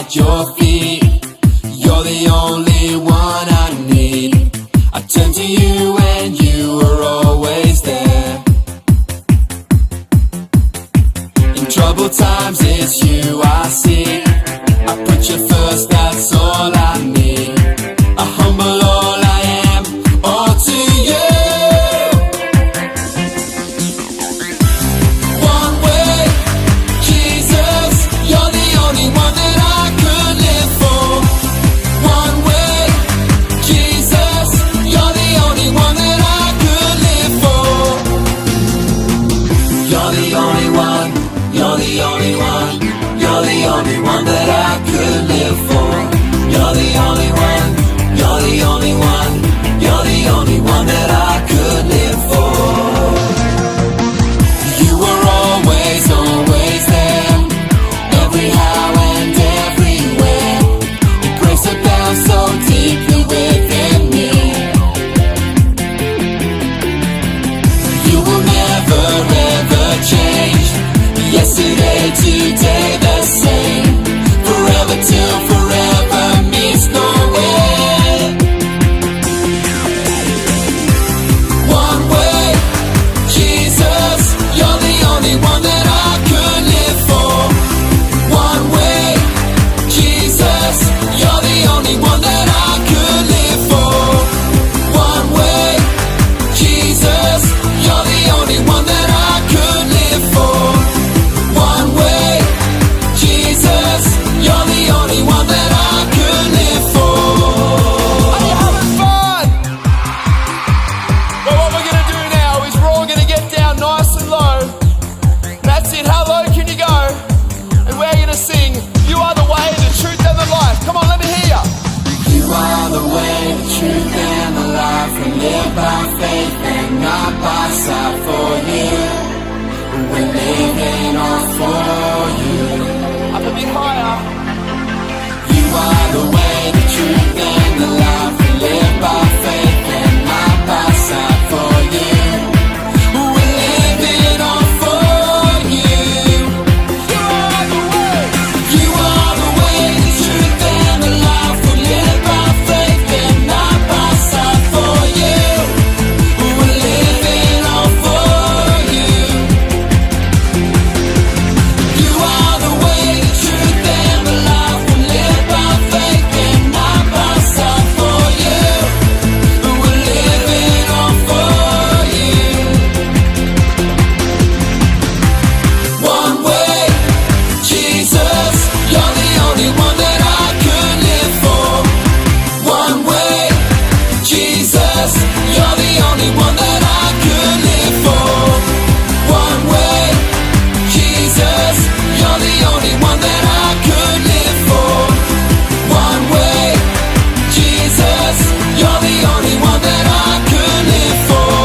at your feet. You're the only one I need. I turn to you and you are always there. In troubled times it's you I see. I put you first, that's all I need. I humble all I am, all to you. One way, Jesus, you're the only one that I could live for. One way, Jesus, you're the only one that I could live for. You're the only one, you're the only one, you're the only one that I could live for. You're the only one, you're the only one, you're the only one that I could live for. You were always, always there, every how and everywhere. Your grace abounds so deeply within me. You will never ever change. Yesterday, today, the same. Forever till forever meets no end. One way, Jesus, you're the only one that I could live for. One way, Jesus, you're the only one that I could live for. One way, Jesus, you're the only one that I could live for. One way, Jesus, you're the only one that I could live for. Are you having fun? Well, what we're gonna do now is we're all gonna get down nice and low. That's it, how low can you go? And we're gonna sing, you are the way, the truth and the life. Come on, let me hear ya. You are the way, the truth and the life. We live by faith and not by sight. For you, we're living all for you. Up a bit higher. You are the way, the truth and the life. We live by faith and not by sight. For you, we're living all for you. You are the way. You are the way, the truth and the life. We live by faith and not by sight. For you, we're living all for you. You are the way, the truth and the life. We live by faith and not by sight. For you, we're living all for you. One way, Jesus, you're the only one that I could live for. One way, Jesus, you're the only one that I could live for. One way, Jesus, you're the only one that I could live for. One way, Jesus, you're the only one that I could live for.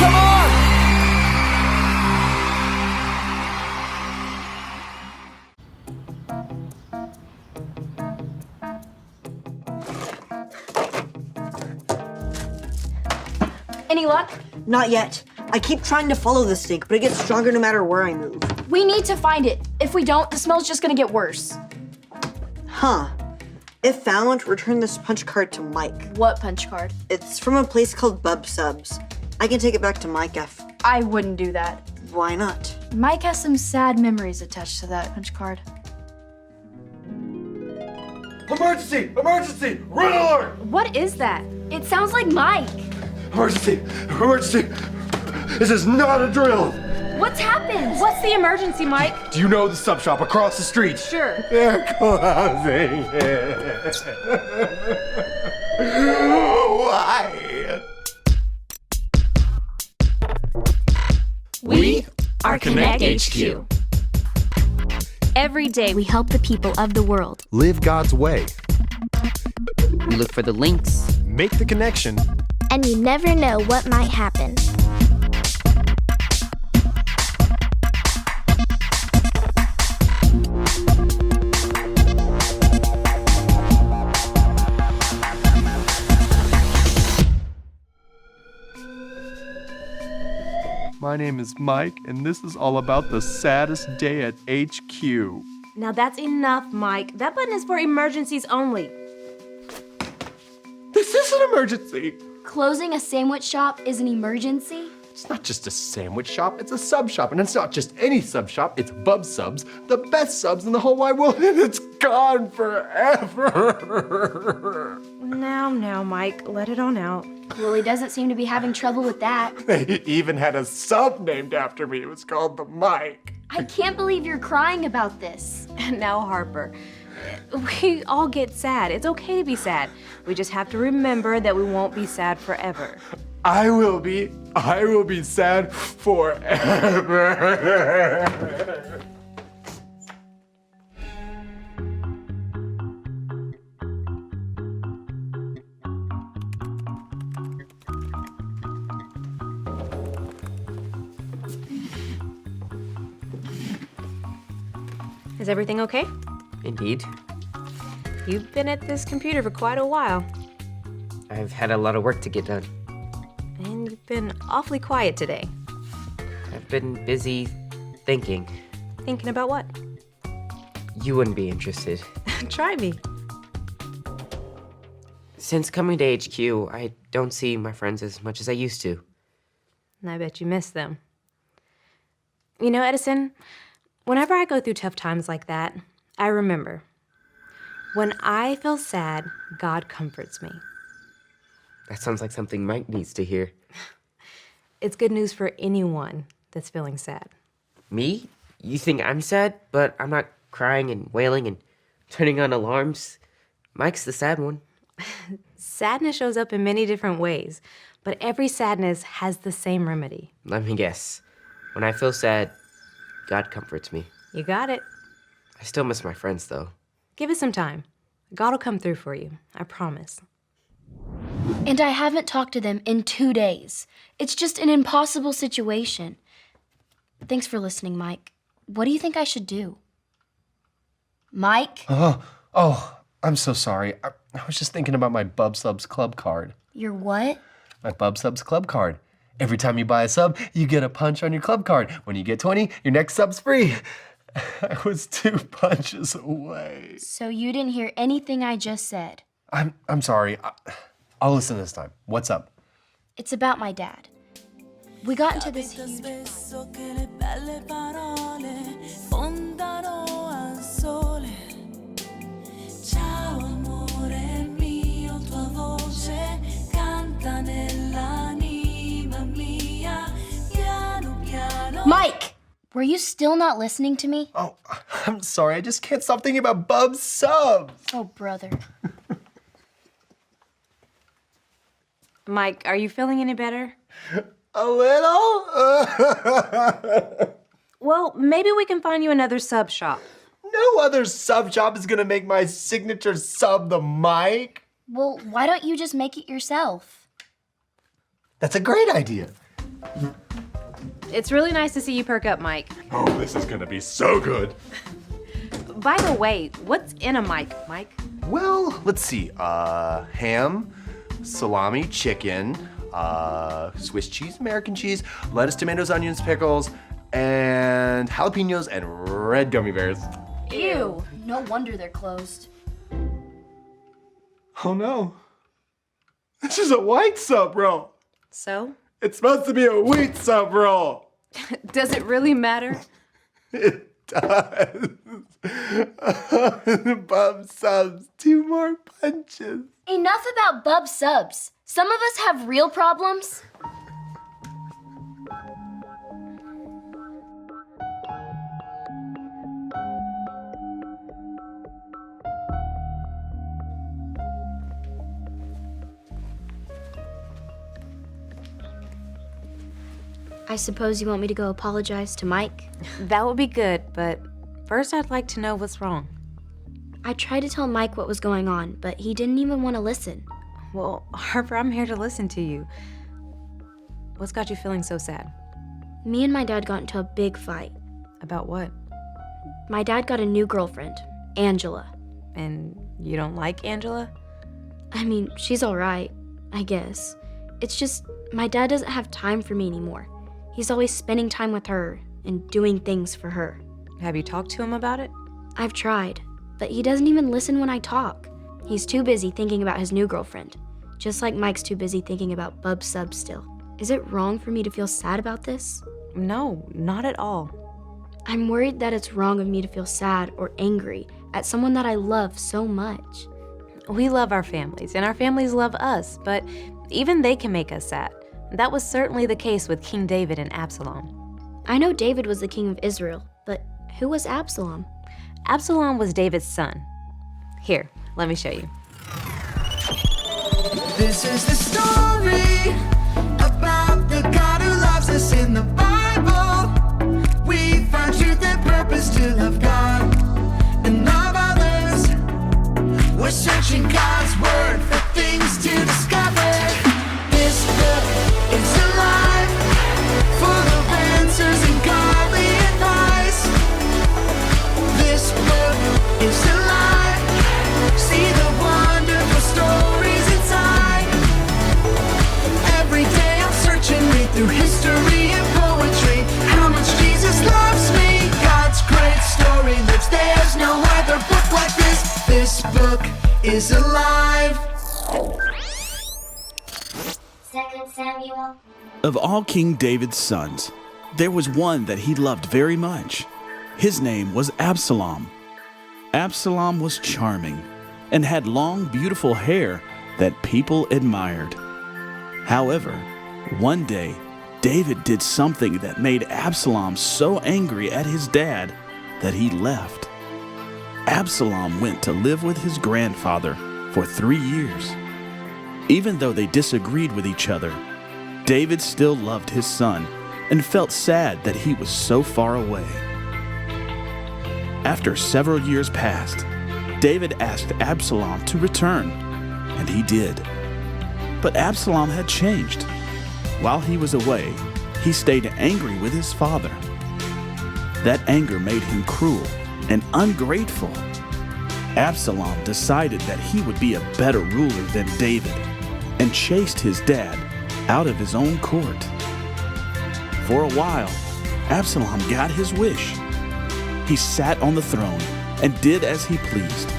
Come on! Any luck? Not yet. I keep trying to follow the stink, but it gets stronger no matter where I move. We need to find it. If we don't, the smell's just gonna get worse. Huh. If found, return this punch card to Mike. What punch card? It's from a place called Bub Subs. I can take it back to Mike if... I wouldn't do that. Why not? Mike has some sad memories attached to that punch card. Emergency! Emergency! Red alert! What is that? It sounds like Mike. Emergency! Emergency! This is not a drill! What's happened? What's the emergency, Mike? Do you know the sub shop across the street? Sure. They're closing it. Why? We are Connect HQ. Every day we help the people of the world. Live God's way. We look for the links. Make the connection. And you never know what might happen. My My name is Mike, and this is all about the saddest day at HQ. Now that's enough, Mike. That button is for emergencies only. This is an emergency. Closing a sandwich shop is an emergency? It's not just a sandwich shop, it's a sub shop. And it's not just any sub shop, it's Bub Subs, the best subs in the whole wide world, and it's gone forever. Now, Mike, let it on out. Willie doesn't seem to be having trouble with that. They even had a sub named after me. It was called the Mike. I can't believe you're crying about this. Now, Harper, we all get sad. It's okay to be sad. We just have to remember that we won't be sad forever. I will be sad forever. Is everything okay? Indeed. You've been at this computer for quite a while, I've had a lot of work to get done. and you've been awfully quiet today. I've been busy thinking. Thinking about what? You wouldn't be interested. Try me. Since coming to HQ, I don't see my friends as much as I used to. And I bet you miss them. You know, Edison, whenever I go through tough times like that, I remember. When I feel sad, God comforts me. That sounds like something Mike needs to hear. It's good news for anyone that's feeling sad. Me? You think I'm sad, but I'm not crying and wailing and turning on alarms? Mike's the sad one. Sadness shows up in many different ways, but every sadness has the same remedy. Let me guess. When I feel sad, God comforts me. You got it. I still miss my friends, though. Give it some time. God will come through for you. I promise. And I haven't talked to them in 2 days. It's just an impossible situation. Thanks for listening, Mike. What do you think I should do? Mike? Oh, I'm so sorry. I was just thinking about my Bub Subs club card. Your what? My Bub Subs club card. Every time you buy a sub, you get a punch on your club card. When you get 20, your next sub's free. I was 2 punches away. So you didn't hear anything I just said. I'm sorry. I'll listen this time. What's up? It's about my dad. We got into this huge... Mike! Were you still not listening to me? Oh, I'm sorry. I just can't stop thinking about Bub Subs. Oh, brother. Mike, are you feeling any better? A little? Well, maybe we can find you another sub shop. No other sub shop is gonna make my signature sub the Mike. Well, why don't you just make it yourself? That's a great idea. It's really nice to see you perk up, Mike. Oh, this is gonna be so good. By the way, what's in a Mike, Mike? Well, let's see. Ham, salami, chicken, Swiss cheese, American cheese, lettuce, tomatoes, onions, pickles, and jalapenos and red gummy bears. Ew. No wonder they're closed. Oh no. This is a white sub roll. So? It's supposed to be a wheat sub roll. Does it really matter? It does. Bub Subs, 2 more punches. Enough about Bub Subs. Some of us have real problems. I suppose you want me to go apologize to Mike? That would be good, but first I'd like to know what's wrong. I tried to tell Mike what was going on, but he didn't even want to listen. Well, Harper, I'm here to listen to you. What's got you feeling so sad? Me and my dad got into a big fight. About what? My dad got a new girlfriend, Angela. And you don't like Angela? I mean, she's all right, I guess. It's just, my dad doesn't have time for me anymore. He's always spending time with her and doing things for her. Have you talked to him about it? I've tried, but he doesn't even listen when I talk. He's too busy thinking about his new girlfriend, just like Mike's too busy thinking about Bub Sub still. Is it wrong for me to feel sad about this? No, not at all. I'm worried that it's wrong of me to feel sad or angry at someone that I love so much. We love our families, and our families love us, but even they can make us sad. That was certainly the case with King David and Absalom. I know David was the king of Israel, but who was Absalom? Absalom was David's son. Here, let me show you. This is the story about the God who loves us in the Bible. We find truth and purpose to love God and love others. We're searching God's word for things to discover. This book is alive, full of answers and godly advice. This book is alive. See the wonderful stories inside. Every day I'm searching, read through history and poetry. How much Jesus loves me. God's great story lives. There's no other book like this. This book is alive. 2 Samuel. Of all King David's sons, there was one that he loved very much. His name was Absalom. Absalom was charming and had long, beautiful hair that people admired. However, one day, David did something that made Absalom so angry at his dad that he left. Absalom went to live with his grandfather for 3 years. Even though they disagreed with each other, David still loved his son and felt sad that he was so far away. After several years passed, David asked Absalom to return, and he did. But Absalom had changed. While he was away, he stayed angry with his father. That anger made him cruel and ungrateful. Absalom decided that he would be a better ruler than David and chased his dad out of his own court. For a while, Absalom got his wish. He sat on the throne and did as he pleased.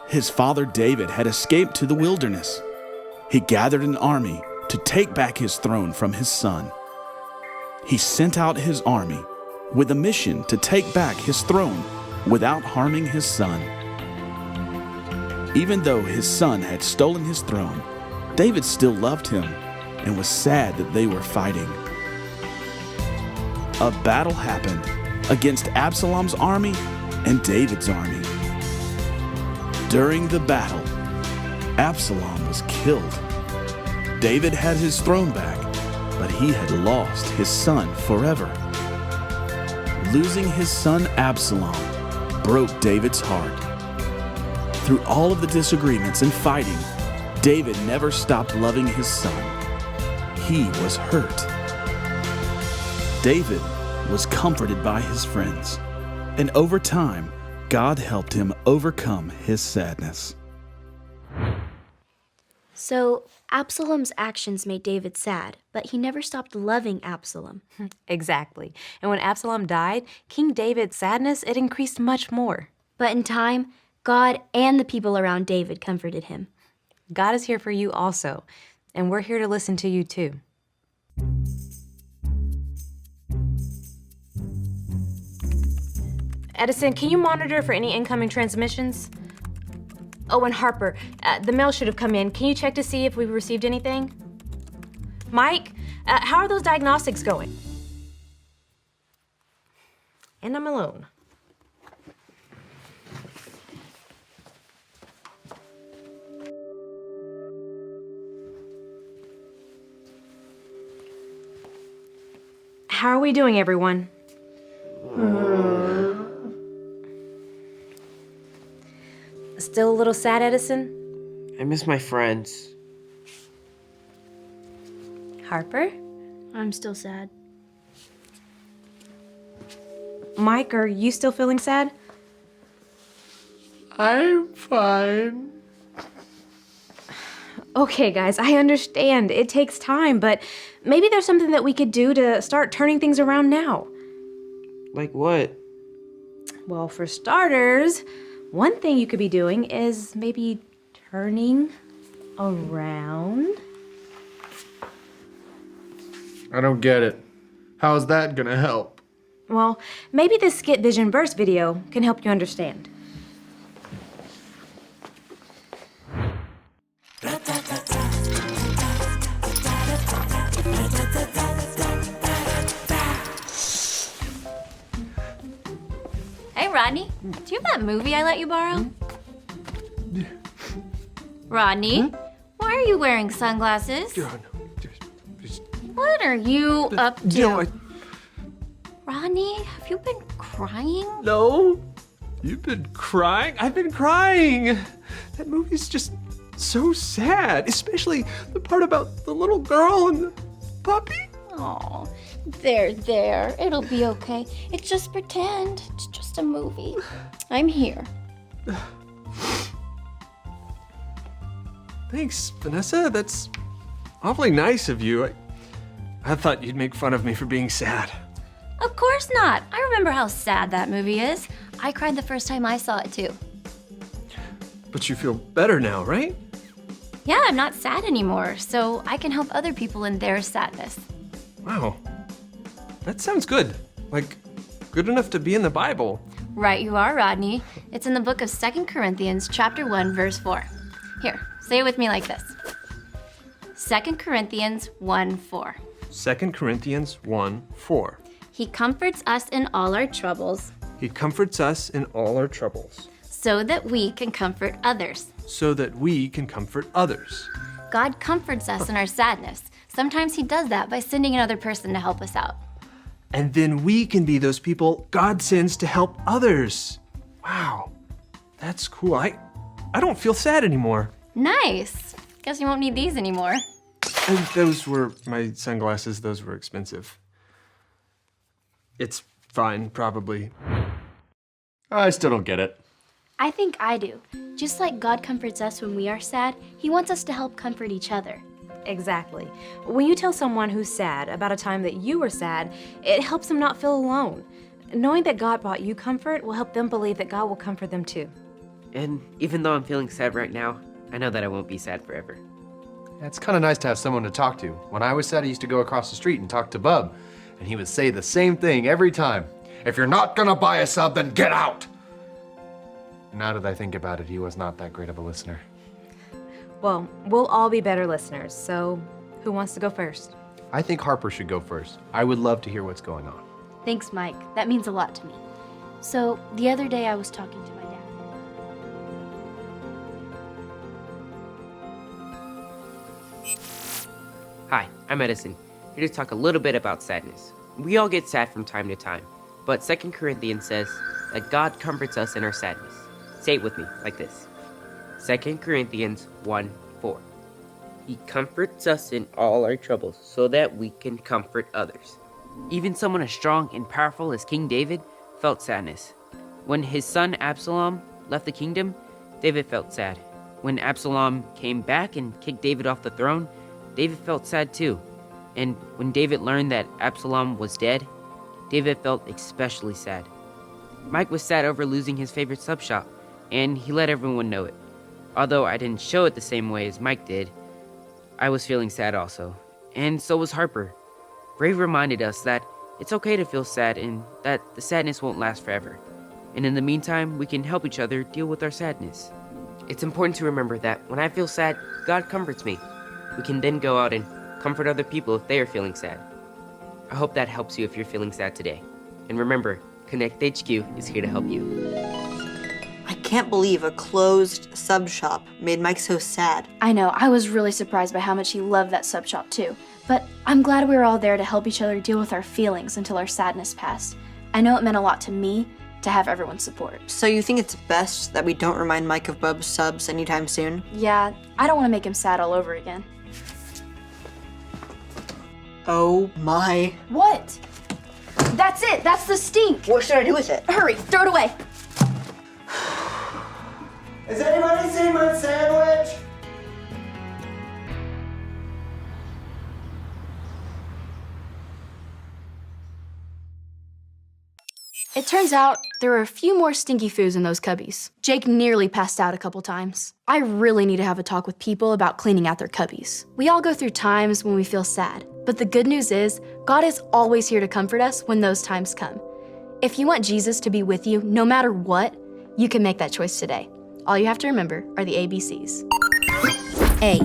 His father David had escaped to the wilderness. He gathered an army to take back his throne from his son. He sent out his army with a mission to take back his throne without harming his son. Even though his son had stolen his throne, David still loved him and was sad that they were fighting. A battle happened against Absalom's army and David's army. During the battle, Absalom was killed. David had his throne back, but he had lost his son forever. Losing his son Absalom broke David's heart. Through all of the disagreements and fighting, David never stopped loving his son. He was hurt. David was comforted by his friends, and over time, God helped him overcome his sadness. So, Absalom's actions made David sad, but he never stopped loving Absalom. Exactly. And when Absalom died, King David's sadness, it increased much more. But in time, God and the people around David comforted him. God is here for you also, and we're here to listen to you too. Edison, can you monitor for any incoming transmissions? Oh, and Harper, the mail should have come in. Can you check to see if we've received anything? Mike, how are those diagnostics going? And I'm alone. How are we doing, everyone? Still a little sad, Edison? I miss my friends. Harper? I'm still sad. Mike, are you still feeling sad? I'm fine. Okay, guys, I understand. It takes time, but maybe there's something that we could do to start turning things around now. Like what? Well, for starters, one thing you could be doing is maybe turning around. I don't get it. How's that gonna help? Well, maybe this Skit Vision Burst video can help you understand. Hey, Rodney, do you have that movie I let you borrow? Rodney, why are you wearing sunglasses? What are you up to? Rodney, have you been crying? No. You've been crying? I've been crying. That movie's just so sad, especially the part about the little girl and the puppy. Oh, there. It'll be okay. It's just pretend. It's just a movie. I'm here. Thanks, Vanessa. That's awfully nice of you. I thought you'd make fun of me for being sad. Of course not. I remember how sad that movie is. I cried the first time I saw it too. But you feel better now, right? Yeah, I'm not sad anymore, so I can help other people in their sadness. Wow. That sounds good. Like, good enough to be in the Bible. Right you are, Rodney. It's in the book of 2 Corinthians, chapter 1, verse 4. Here, say it with me like this. 2 Corinthians 1:4. 2 Corinthians 1:4. He comforts us in all our troubles. He comforts us in all our troubles. So that we can comfort others. So that we can comfort others. God comforts us in our sadness. Sometimes he does that by sending another person to help us out. And then we can be those people God sends to help others. Wow, that's cool. I don't feel sad anymore. Nice. Guess you won't need these anymore. And those were my sunglasses. Those were expensive. It's fine, probably. I still don't get it. I think I do. Just like God comforts us when we are sad, he wants us to help comfort each other. Exactly. When you tell someone who's sad about a time that you were sad, it helps them not feel alone. Knowing that God brought you comfort will help them believe that God will comfort them too. And even though I'm feeling sad right now, I know that I won't be sad forever. It's kind of nice to have someone to talk to. When I was sad, I used to go across the street and talk to Bub, and he would say the same thing every time. If you're not gonna buy a sub, then get out! Now that I think about it, he was not that great of a listener. Well, we'll all be better listeners, so who wants to go first? I think Harper should go first. I would love to hear what's going on. Thanks, Mike. That means a lot to me. So, the other day I was talking to my dad. Hi, I'm Edison, here to talk a little bit about sadness. We all get sad from time to time, but 2 Corinthians says that God comforts us in our sadness. Say it with me, like this. 2 Corinthians 1:4. He comforts us in all our troubles so that we can comfort others. Even someone as strong and powerful as King David felt sadness. When his son Absalom left the kingdom, David felt sad. When Absalom came back and kicked David off the throne, David felt sad too. And when David learned that Absalom was dead, David felt especially sad. Mike was sad over losing his favorite sub shop, and he let everyone know it. Although I didn't show it the same way as Mike did, I was feeling sad also. And so was Harper. Ray reminded us that it's okay to feel sad and that the sadness won't last forever. And in the meantime, we can help each other deal with our sadness. It's important to remember that when I feel sad, God comforts me. We can then go out and comfort other people if they are feeling sad. I hope that helps you if you're feeling sad today. And remember, Connect HQ is here to help you. I can't believe a closed sub shop made Mike so sad. I know, I was really surprised by how much he loved that sub shop too. But I'm glad we were all there to help each other deal with our feelings until our sadness passed. I know it meant a lot to me to have everyone's support. So you think it's best that we don't remind Mike of Bub's subs anytime soon? Yeah, I don't want to make him sad all over again. Oh my. What? That's it! That's the stink! What should I do with it? Hurry, throw it away! Has anybody seen my sandwich? It turns out there are a few more stinky foos in those cubbies. Jake nearly passed out a couple times. I really need to have a talk with people about cleaning out their cubbies. We all go through times when we feel sad, but the good news is God is always here to comfort us when those times come. If you want Jesus to be with you no matter what, you can make that choice today. All you have to remember are the ABCs. A.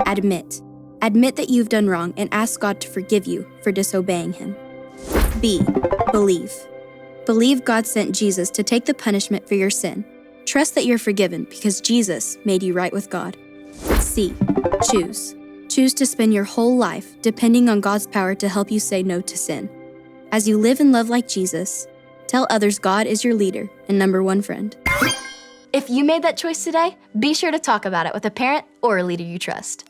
Admit. Admit that you've done wrong and ask God to forgive you for disobeying Him. B. Believe. Believe God sent Jesus to take the punishment for your sin. Trust that you're forgiven because Jesus made you right with God. C. Choose. Choose to spend your whole life depending on God's power to help you say no to sin. As you live and love like Jesus, tell others God is your leader and number one friend. If you made that choice today, be sure to talk about it with a parent or a leader you trust.